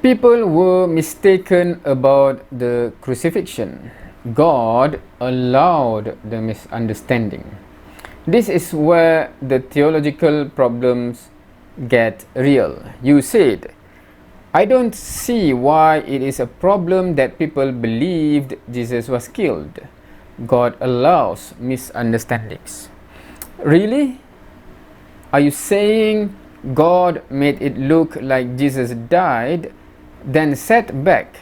People were mistaken about the crucifixion. God allowed the misunderstanding. This is where the theological problems get real. You said, I don't see why it is a problem that people believed Jesus was killed. God allows misunderstandings. Really? Are you saying God made it look like Jesus died, then sat back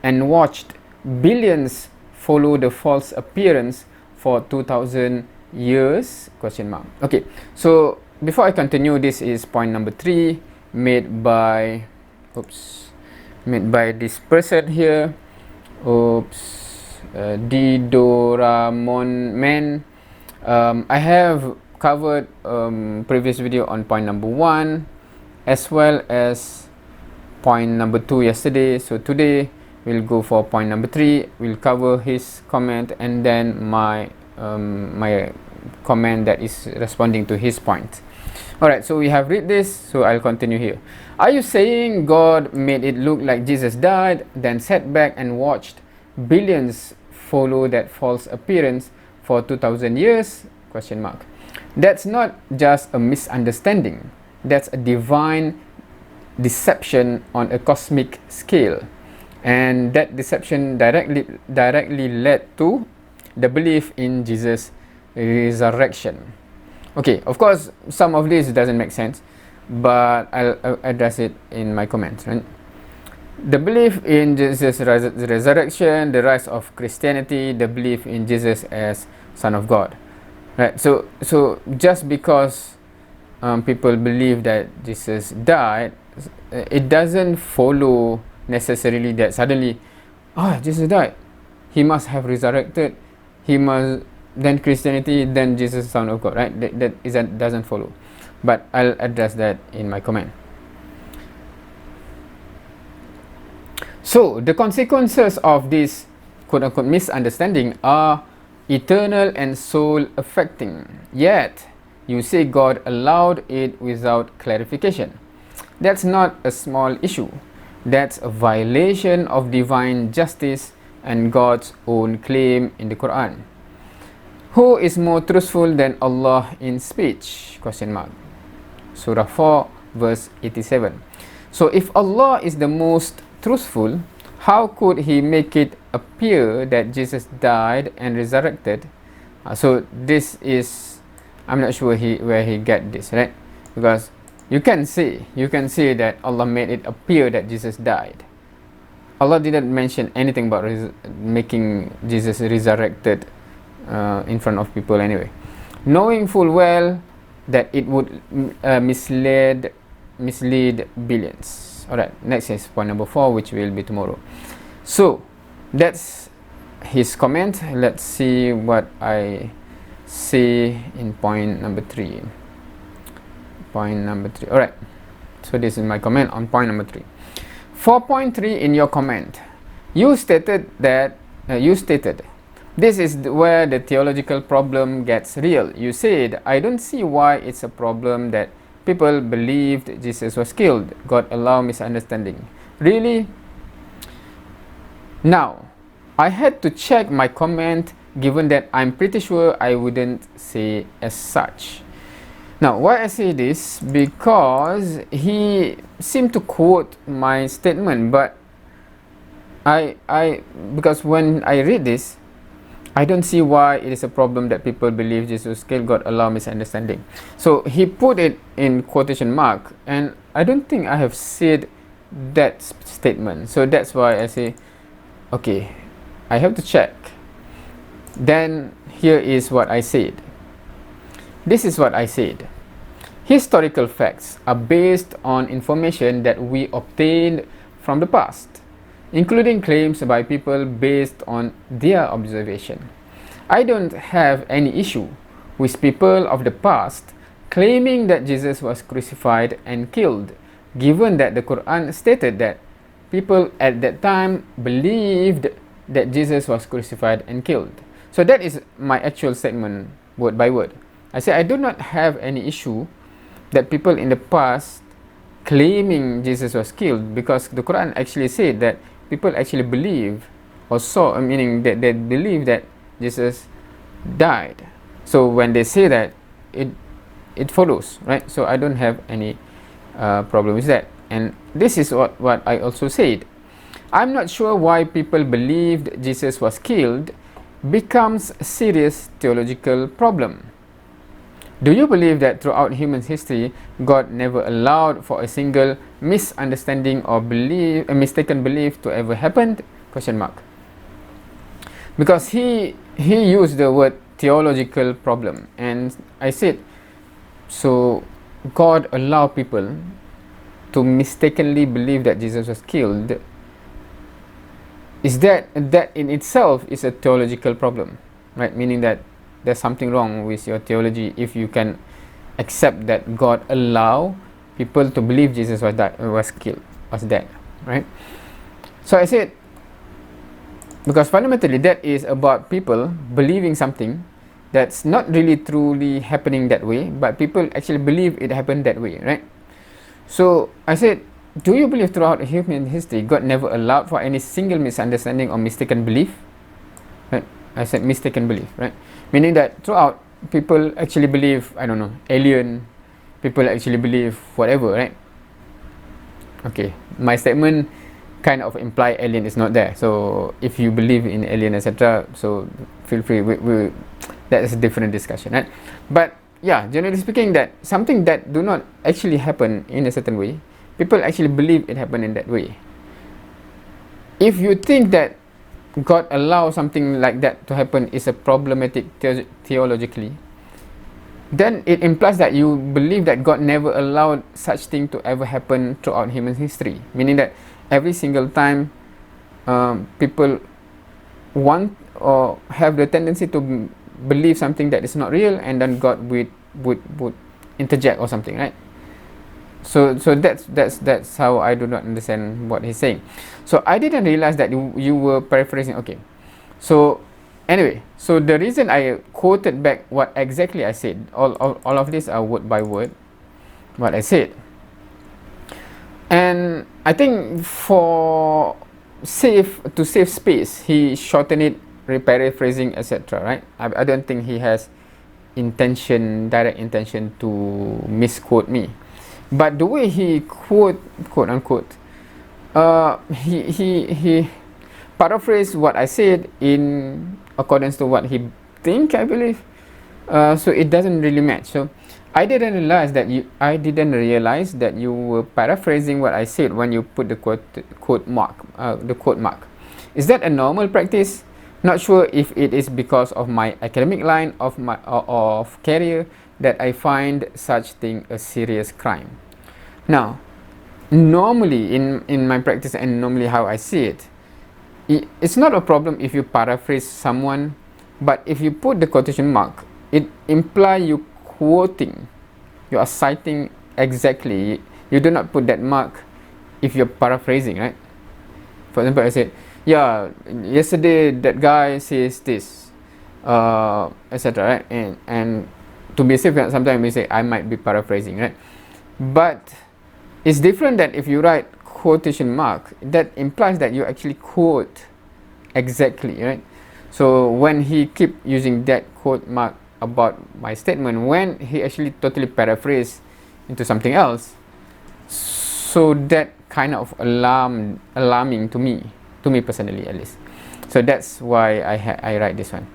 and watched billions follow the false appearance for 2000 years? Question mark. Okay, so before I continue, this is point number 3 made by this person here. Didoramon Man. I have covered previous video on point number 1 as well as point number 2 yesterday. So today we'll go for point number 3. We'll cover his comment and then my comment that is responding to his point. Alright, so we have read this, so I'll continue here. Are you saying God made it look like Jesus died, then sat back and watched billions follow that false appearance for 2000 years? Question mark. That's not just a misunderstanding. That's a divine deception on a cosmic scale. And that deception directly led to the belief in Jesus' resurrection. Okay, of course, some of this doesn't make sense, but I'll address it in my comments. Right? The belief in Jesus' resurrection, the rise of Christianity, the belief in Jesus as Son of God. Right? So just because people believe that Jesus died, it doesn't follow necessarily that suddenly, Jesus died, he must have resurrected, he must, then Christianity, then Jesus, Son of God, right? That doesn't follow. But I'll address that in my comment. So the consequences of this quote-unquote misunderstanding are eternal and soul-affecting. Yet, you say God allowed it without clarification. That's not a small issue. That's a violation of divine justice and God's own claim in the Quran. Who is more truthful than Allah in speech? Question mark. Surah 4 verse 87. So if Allah is the most truthful, how could he make it appear that Jesus died and resurrected? So this is, I'm not sure where he get this, right? Because you can see that Allah made it appear that Jesus died. Allah didn't mention anything about making Jesus resurrected in front of people anyway, knowing full well that it would mislead billions. Alright, next is point number 4, which will be tomorrow. So that's his comment. Let's see what I say in point number 3. Alright, so this is my comment on point number 3. 4.3 in your comment, you stated this is where the theological problem gets real. You said, I don't see why it's a problem that people believed Jesus was killed. God allowed misunderstanding. Really? Now, I had to check my comment given that I'm pretty sure I wouldn't say as such. Now, why I say this? Because he seemed to quote my statement, but because when I read this, I don't see why it is a problem that people believe Jesus was killed, God allowed misunderstanding. So he put it in quotation mark, and I don't think I have said that statement. So that's why I say, okay, I have to check. Then here is what I said. This is what I said. Historical facts are based on information that we obtained from the past, including claims by people based on their observation. I don't have any issue with people of the past claiming that Jesus was crucified and killed, given that the Quran stated that people at that time believed that Jesus was crucified and killed. So that is my actual statement, word by word. I say I do not have any issue that people in the past claiming Jesus was killed, because the Quran actually said that people actually believe or saw, meaning that they believe that Jesus died. So when they say that, it follows, right? So I don't have any problem with that. And this is what I also said. I'm not sure why people believed Jesus was killed becomes a serious theological problem. Do you believe that throughout human history, God never allowed for a single misunderstanding or a mistaken belief to ever happen? Question mark. Because he used the word theological problem, and I said, so God allowed people to mistakenly believe that Jesus was killed. Is that in itself is a theological problem, right? Meaning that there's something wrong with your theology if you can accept that God allow people to believe Jesus was dead, right? So I said, because fundamentally that is about people believing something that's not really truly happening that way, but people actually believe it happened that way, right? So I said, do you believe throughout human history God never allowed for any single misunderstanding or mistaken belief? Right? I said mistaken belief, right? Meaning that throughout, people actually believe, I don't know, alien, people actually believe whatever, right? Okay, my statement kind of imply alien is not there. So if you believe in alien, etc., so feel free. That is a different discussion, right? But yeah, generally speaking, that something that do not actually happen in a certain way, people actually believe it happened in that way. If you think that God allow something like that to happen is a problematic theologically, then it implies that you believe that God never allowed such thing to ever happen throughout human history. Meaning that every single time people want or have the tendency to believe something that is not real, and then God would interject or something, right? So that's how I do not understand what he's saying. So I didn't realize that you were paraphrasing. Okay, so anyway, so the reason I quoted back what exactly I said, all of this are word by word what I said, and I think to save space, he shortened it, paraphrasing, etc., right? I don't think he has direct intention to misquote me. But the way he quote unquote, he paraphrased what I said in accordance to what he think, I believe. So it doesn't really match. So I didn't realize that you were paraphrasing what I said when you put the quote mark. Is that a normal practice? Not sure if it is because of my academic line of career that I find such thing a serious crime. Now, normally in my practice and normally how I see it, it's not a problem if you paraphrase someone, but if you put the quotation mark, it implies you quoting, you are citing exactly. You do not put that mark if you're paraphrasing, right? For example, I said, yeah, yesterday that guy says this, etc., right? And to be safe, sometimes we say I might be paraphrasing, right? But it's different that if you write quotation mark, that implies that you actually quote exactly, right? So when he keep using that quote mark about my statement, when he actually totally paraphrase into something else, so that kind of alarming to me personally, at least. So that's why I write this one.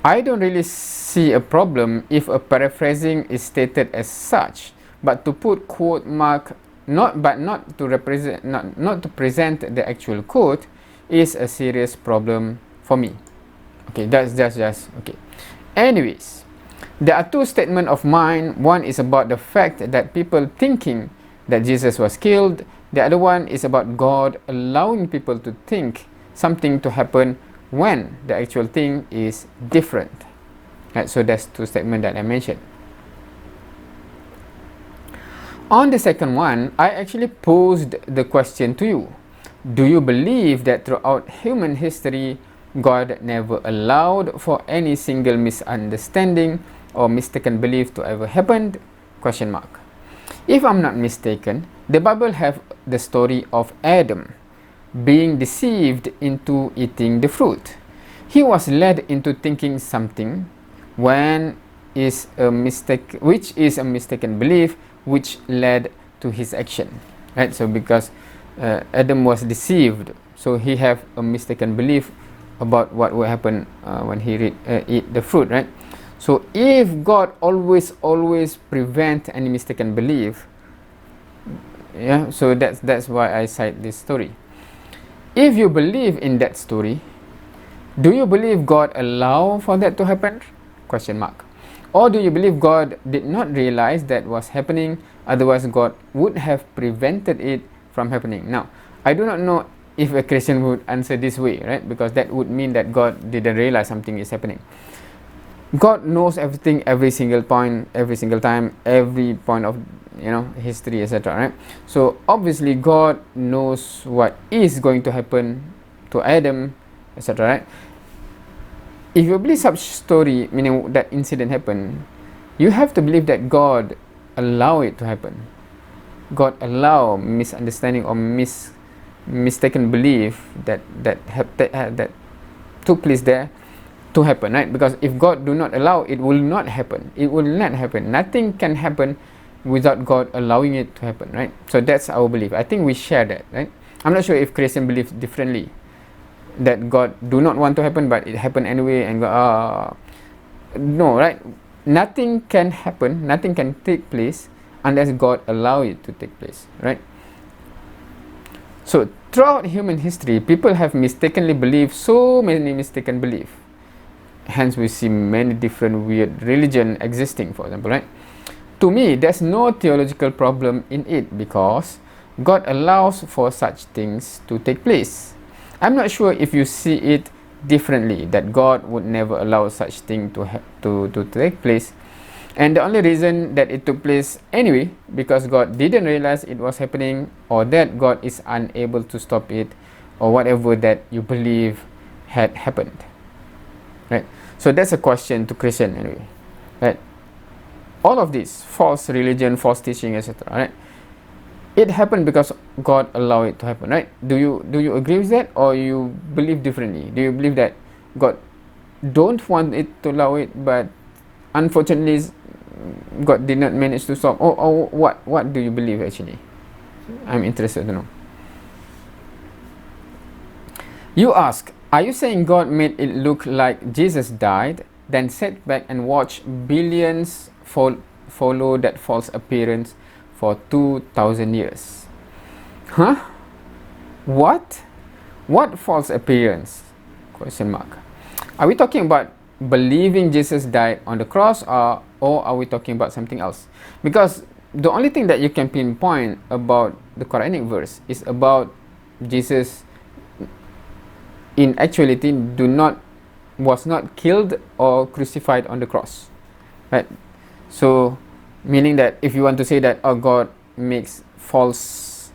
I don't really see a problem if a paraphrasing is stated as such, but to put quote mark not to present the actual quote is a serious problem for me. Okay, that's just okay. Anyways, there are two statements of mine. One is about the fact that people thinking that Jesus was killed. The other one is about God allowing people to think something to happen when the actual thing is different. Right, so that's two statements that I mentioned. On the second one, I actually posed the question to you. Do you believe that throughout human history, God never allowed for any single misunderstanding or mistaken belief to ever happen? Question mark. If I'm not mistaken, the Bible have the story of Adam being deceived into eating the fruit. He was led into thinking something when is a mistake, which is a mistaken belief, which led to his action. Right? So because Adam was deceived, so he have a mistaken belief about what will happen when he eat the fruit. Right? So if God always prevent any mistaken belief, yeah. So that's why I cite this story. If you believe in that story, do you believe God allow for that to happen? Question mark. Or do you believe God did not realize that was happening, otherwise God would have prevented it from happening? Now, I do not know if a Christian would answer this way, right? Because that would mean that God didn't realize something is happening. God knows everything, every single point, every single time, every point of history, etc. Right? So obviously God knows what is going to happen to Adam, etc. Right? If you believe such story, meaning that incident happened, you have to believe that God allow it to happen. God allow misunderstanding or mistaken belief that took place there to happen, right? Because if God do not allow, it will not happen. It will not happen. Nothing can happen without God allowing it to happen, right? So that's our belief. I think we share that, right? I'm not sure if Christian believe differently, that God do not want to happen, but it happened anyway, and God, no, right? Nothing can happen, nothing can take place unless God allow it to take place, right? So throughout human history, people have mistakenly believed so many mistaken beliefs. Hence, we see many different weird religion existing, for example, right? To me, there's no theological problem in it because God allows for such things to take place. I'm not sure if you see it differently, that God would never allow such thing to take place. And the only reason that it took place anyway, because God didn't realize it was happening, or that God is unable to stop it, or whatever that you believe had happened. Right? So that's a question to Christian anyway. Right? All of this, false religion, false teaching, etc. Right? It happened because God allowed it to happen, right? Do you agree with that, or you believe differently? Do you believe that God don't want it to allow it, but unfortunately God did not manage to stop? Or what do you believe actually? I'm interested to know. You ask, are you saying God made it look like Jesus died, then sat back and watched billions follow that false appearance for 2,000 years? Huh? What? What false appearance? Question mark. Are we talking about believing Jesus died on the cross, or are we talking about something else? Because the only thing that you can pinpoint about the Quranic verse is about Jesus in actuality was not killed or crucified on the cross, right? So meaning that if you want to say that God makes false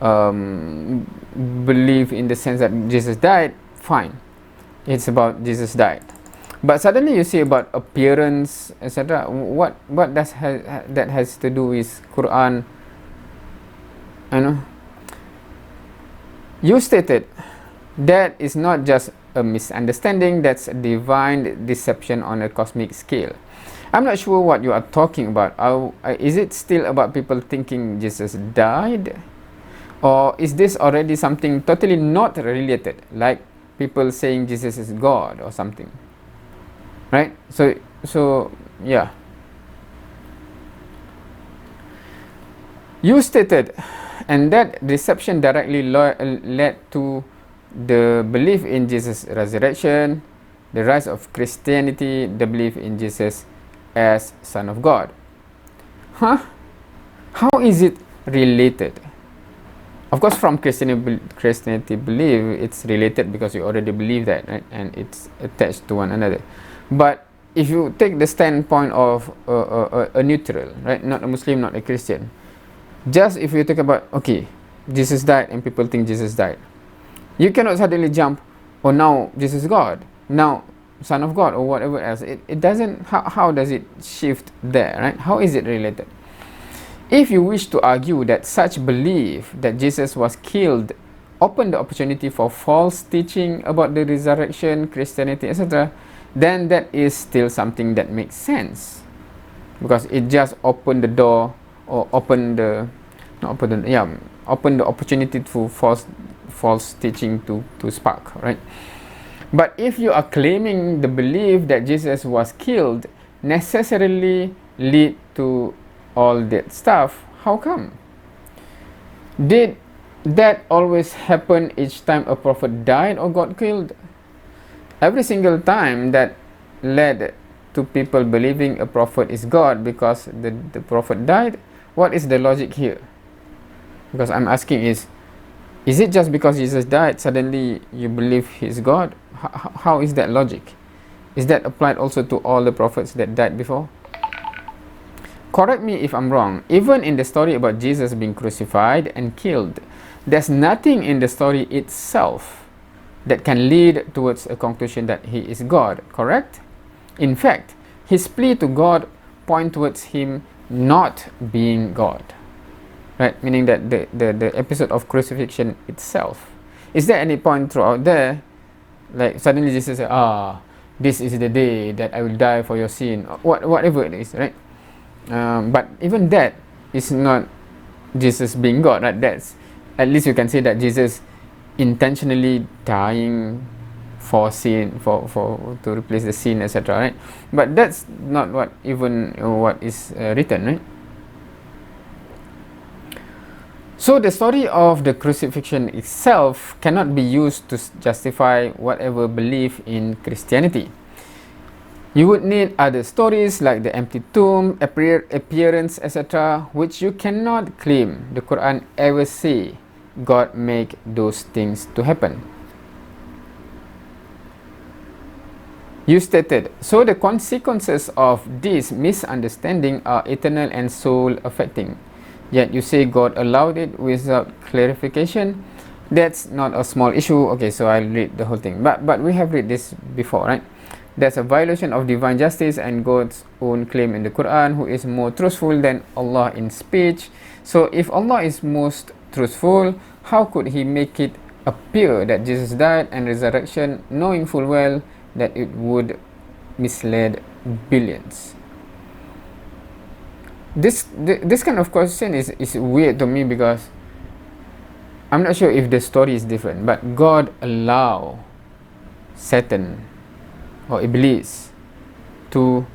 belief in the sense that Jesus died, fine, it's about Jesus died. But suddenly you see about appearance, etc. What does that has to do with Quran? You stated that is not just a misunderstanding, that's a divine deception on a cosmic scale. I'm not sure what you are talking about. Is it still about people thinking Jesus died? Or is this already something totally not related, like people saying Jesus is God or something? Right? So yeah. You stated, and that deception directly led to the belief in Jesus' resurrection, the rise of Christianity, the belief in Jesus as Son of God. Huh? How is it related? Of course, from Christianity belief, it's related because you already believe that, right? And it's attached to one another. But if you take the standpoint of a neutral, right? Not a Muslim, not a Christian. Just if you talk about, okay, Jesus died and people think Jesus died, you cannot suddenly jump, oh, now Jesus is God, now Son of God, or whatever else. It doesn't, how does it shift there, right? How is it related? If you wish to argue that such belief that Jesus was killed opened the opportunity for false teaching about the resurrection, Christianity, etc., then that is still something that makes sense, because it just opened the door, or opened the opportunity to false teaching to spark, right? But if you are claiming the belief that Jesus was killed necessarily lead to all that stuff, how come? Did that always happen each time a prophet died or got killed? Every single time that led to people believing a prophet is God because the prophet died? What is the logic here? Because I'm asking is it just because Jesus died suddenly you believe he's God? How is that logic? Is that applied also to all the prophets that died before? Correct me if I'm wrong. Even in the story about Jesus being crucified and killed, there's nothing in the story itself that can lead towards a conclusion that he is God, correct? In fact, his plea to God point towards him not being God, right? Meaning that the episode of crucifixion itself. Is there any point throughout there, like suddenly Jesus says, this is the day that I will die for your sin, or whatever it is, right? But even that is not Jesus being God, right? That's, at least you can say that Jesus intentionally dying for sin, for to replace the sin, etc., right? But that's not what even what is written, right? So the story of the crucifixion itself cannot be used to justify whatever belief in Christianity. You would need other stories like the empty tomb, appearance, etc., which you cannot claim the Quran ever say God make those things to happen. You stated, so the consequences of this misunderstanding are eternal and soul affecting. Yet you say God allowed it without clarification. That's not a small issue. Okay, so I'll read the whole thing. But we have read this before, right? That's a violation of divine justice and God's own claim in the Quran, who is more truthful than Allah in speech. So if Allah is most truthful, how could he make it appear that Jesus died and resurrection, knowing full well that it would mislead billions? This kind of question is weird to me, because I'm not sure if the story is different, but God allow Satan or Iblis to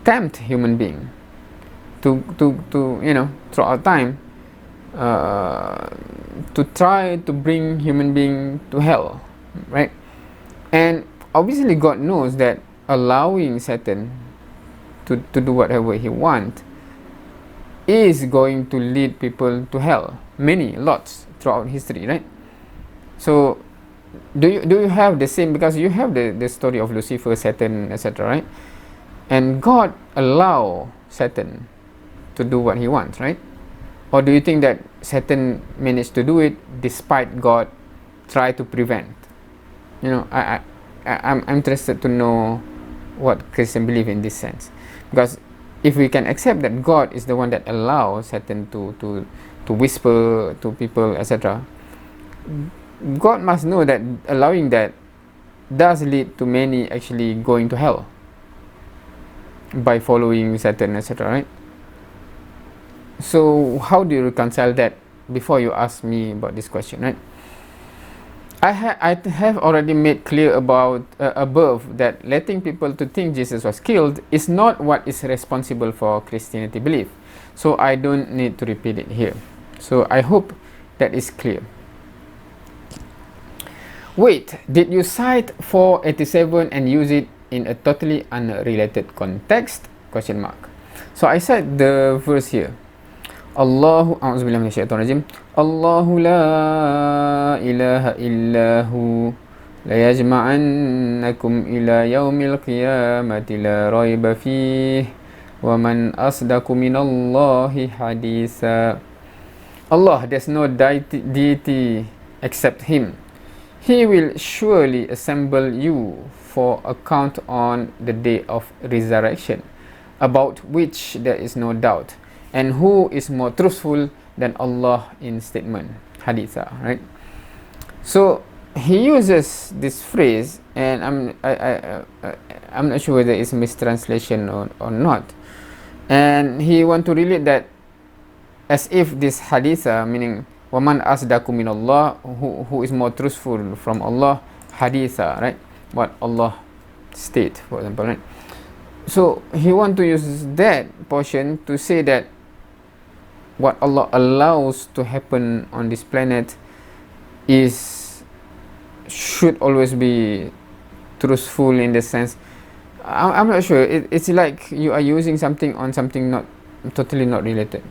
tempt human being to throughout time to try to bring human being to hell, right? And obviously God knows that allowing Satan to do whatever he wants is going to lead people to hell, lots throughout history, right? So do you have the same, because you have the story of Lucifer, Satan, etc., right? And God allow Satan to do what he wants, right? Or do you think that Satan managed to do it despite God try to prevent? I'm interested to know what Christians believe in this sense, because if we can accept that God is the one that allows Satan to whisper to people, etc., God must know that allowing that does lead to many actually going to hell by following Satan, etc., right? So how do you reconcile that before you ask me about this question, right? I have already made clear about above that letting people to think Jesus was killed is not what is responsible for Christianity belief. So I don't need to repeat it here. So I hope that is clear. Wait, did you cite 487 and use it in a totally unrelated context? Question mark. So I said the verse here. Allahu a'udzubillahi minasyaitonirrajim. Allahu la ilaha illahu la yajma'annakum ila yaumil qiyamati la raiba fihi wa man asdaqu minallahi haditha. Allah, there's no deity except him. He will surely assemble you for account on the day of resurrection, about which there is no doubt. and who is more truthful than Allah in statement, haditha, right? So he uses this phrase, and I'm not sure whether it's a mistranslation or not, and he want to relate that as if this haditha, meaning waman asdaku min Allah, who is more truthful from Allah, haditha, right? What Allah state, for example, right? So he want to use that portion to say that what Allah allows to happen on this planet should always be truthful, in the sense, I'm not sure, it's like you are using something on something not totally not related.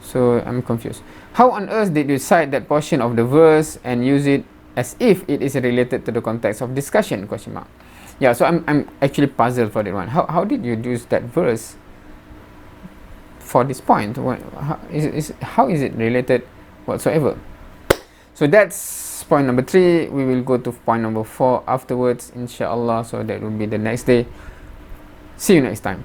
So I'm confused. How on earth did you cite that portion of the verse and use it as if it is related to the context of discussion? Question mark. Yeah, so I'm actually puzzled for that one. How did you use that verse for this point? How is it related whatsoever? So that's point number 3. We will go to point number 4 afterwards, inshallah. So that will be the next day. See you next time.